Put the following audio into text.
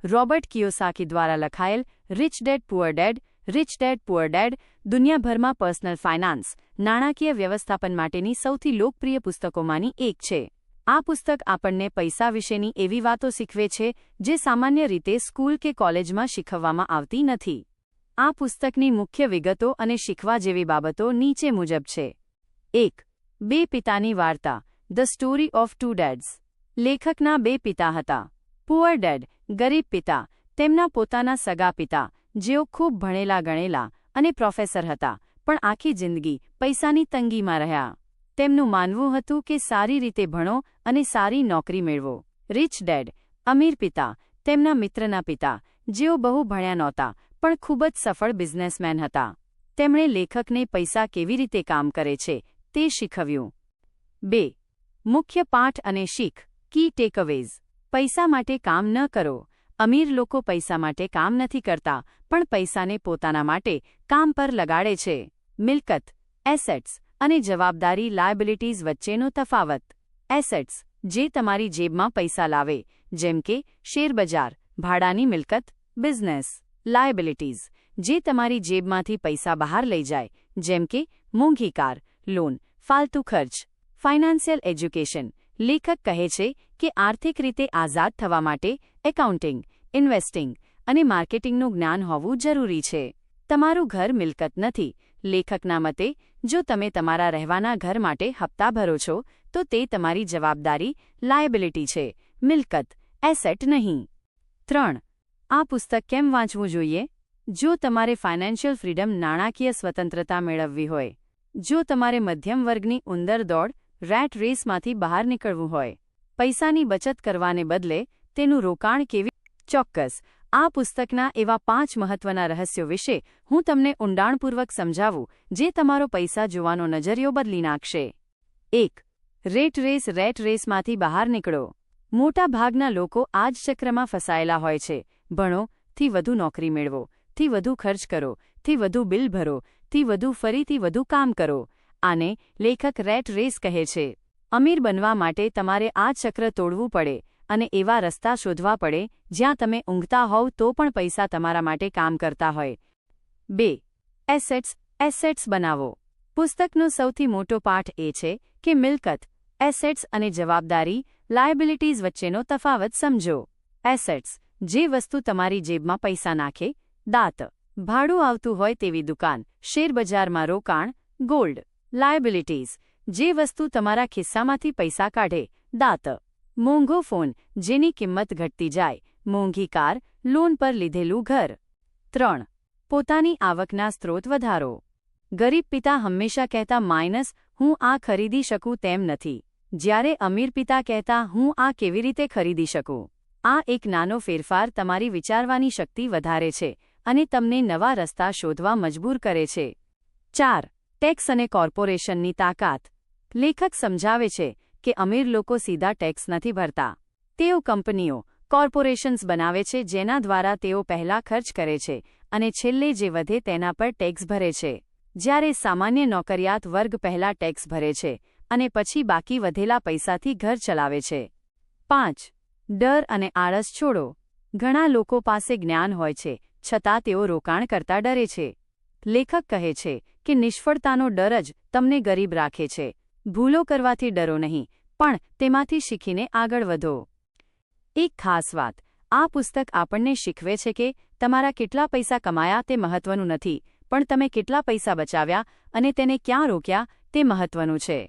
Robert કિયોસાકી દ્વારા લખાયેલ rich dead poor dead દુનિયાભરમાં પર્સનલ ફાઇનાન્સ નાણાકીય વ્યવસ્થાપન માટેની સૌથી લોકપ્રિય પુસ્તકોમાંની એક છે. આ પુસ્તક આપણને પૈસા વિશેની એવી વાતો શીખવે છે જે સામાન્ય રીતે સ્કૂલ કે કોલેજમાં શીખવવામાં આવતી નથી. આ પુસ્તકની મુખ્ય વિગતો અને શીખવા જેવી બાબતો નીચે મુજબ છે. 1. બે પિતાની વાર્તા ધ સ્ટોરી ઓફ ટુ ડેડ્સ. લેખકના બે પિતા હતા. પુઅર ડેડ ગરીબ પિતા, તેમના પોતાના સગા પિતા જેઓ ખૂબ ભણેલા ગણેલા અને પ્રોફેસર હતા, પણ આખી જિંદગી પૈસાની તંગીમાં રહ્યા. તેમનું માનવું હતું કે સારી રીતે ભણો અને સારી નોકરી મેળવો. રિચ ડેડ અમીર પિતા, તેમના મિત્રના પિતા જેઓ બહુ ભણ્યા નહોતા પણ ખૂબ જ સફળ બિઝનેસમેન હતા. તેમણે લેખકને પૈસા કેવી રીતે કામ કરે છે તે શીખવ્યું. 2. મુખ્ય પાઠ અને શીખ કી ટેકઅવેઝ. પૈસા માટે કામ ન કરો. અમીર લોકો પૈસા માટે કામ નથી કરતા પણ પૈસાને પોતાના માટે કામ પર લગાડે છે. મિલકત એસેટ્સ અને જવાબદારી લાયબિલિટીઝ વચ્ચેનો તફાવત. એસેટ્સ જે તમારી જેબમાં પૈસા લાવે, જેમ કે શેરબજાર, ભાડાની મિલકત, બિઝનેસ. લાયબિલિટીઝ જે તમારી જેબમાંથી પૈસા બહાર લઈ જાય, જેમ કે મોંઘી કાર, લોન, ફાલતુ ખર્ચ. Financial education. લેખક કહે છે કે આર્થિક રીતે આઝાદ થવા માટે એકાઉન્ટિંગ, ઇન્વેસ્ટિંગ અને માર્કેટિંગનું જ્ઞાન હોવું જરૂરી છે. તમારું ઘર મિલકત નથી. લેખકના મતે જો તમે તમારા રહેવાના ઘર માટે હપ્તા ભરો છો તો તે તમારી જવાબદારી લાયબિલિટી છે, મિલકત, એસેટ નહીં. 3. આ પુસ્તક કેમ વાંચવું જોઈએ? જો તમારે ફાઇનાન્શિયલ ફ્રીડમ નાણાકીય સ્વતંત્રતા મેળવવી હોય, જો તમારે મધ્યમ વર્ગની ઉંદર દોડ રેટ રેસમાંથી બહાર નીકળવું હોય, પૈસાની બચત કરવાને બદલે તેનું રોકાણ કેવી. ચોક્કસ આ પુસ્તકના એવા 5 મહત્વના રહસ્યો વિશે હું તમને ઊંડાણપૂર્વક સમજાવું જે તમારો પૈસા જોવાનો નજરિયો બદલી નાખશે. 1. રેટ રેસમાંથી બહાર નીકળો. મોટા ભાગના લોકો આ જ ચક્રમાં ફસાયેલા હોય છે. ભણો, થી વધુ નોકરી મેળવો, થી વધુ ખર્ચ કરો, થી વધુ બિલ ભરો, થી વધુ ફરીથી વધુ કામ કરો. આને લેખક રેટ રેસ કહે છે. અમીર બનવા માટે તમારે આ ચક્ર તોડવું પડે અને એવા રસ્તા શોધવા પડે જ્યાં તમે ઊંઘતા હોવ તો પણ પૈસા તમારા માટે કામ કરતા હોય. 2. એસેટ્સ બનાવો. પુસ્તકનો સૌથી મોટો પાઠ એ છે કે મિલકત, એસેટ્સ અને જવાબદારી લાયબિલિટીઝ વચ્ચેનો તફાવત સમજો. એસેટ્સ જે વસ્તુ તમારી જેબમાં પૈસા નાખે, દાંત, ભાડું આવતું હોય તેવી દુકાન, શેરબજારમાં રોકાણ, ગોલ્ડ. લાયબિલિટીઝ જે વસ્તુ તમારા ખિસ્સામાંથી પૈસા કાઢે, દાંત, મોંઘો ફોન જેની કિંમત ઘટતી જાય, મોંઘી કાર, લોન પર લીધેલું ઘર. 3. પોતાની આવકના સ્ત્રોત વધારો. ગરીબ પિતા હંમેશા કહેતા હું આ ખરીદી શકું તેમ નથી, જ્યારે અમીર પિતા કહેતા હું આ કેવી રીતે ખરીદી શકું. આ એક નાનો ફેરફાર તમારી વિચારવાની શક્તિ વધારે છે અને તમને નવા રસ્તા શોધવા મજબૂર કરે છે. 4. ટેક્સ અને કોર્પોરેશનની તાકાત. લેખક સમજાવે છે કે અમીર લોકો સીધા ટેક્સ નથી ભરતા. તેઓ કંપનીઓ, કોર્પોરેશન્સ બનાવે છે જેના દ્વારા તેઓ પહેલા ખર્ચ કરે છે અને છેલ્લે જે વધે તેના પર ટેક્સ ભરે છે, જ્યારે સામાન્ય નોકરિયાત વર્ગ પહેલા ટેક્સ ભરે છે અને પછી બાકી વધેલા પૈસાથી ઘર ચલાવે છે. 5. ડર અને આળસ છોડો. ઘણા લોકો પાસે જ્ઞાન હોય છે છતાં તેઓ રોકાણ કરતા ડરે છે. લેખક કહે છે કે નિષ્ફળતાનો ડર જ તમને ગરીબ રાખે છે. ભૂલો કરવાથી ડરો નહીં, પણ તેમાંથી શીખીને આગળ વધો. એક ખાસ વાત, આ પુસ્તક આપણને શીખવે છે કે તમારા કેટલા પૈસા કમાયા તે મહત્વનું નથી, પણ તમે કેટલા પૈસા બચાવ્યા અને તેને ક્યાં રોક્યા તે મહત્વનું છે.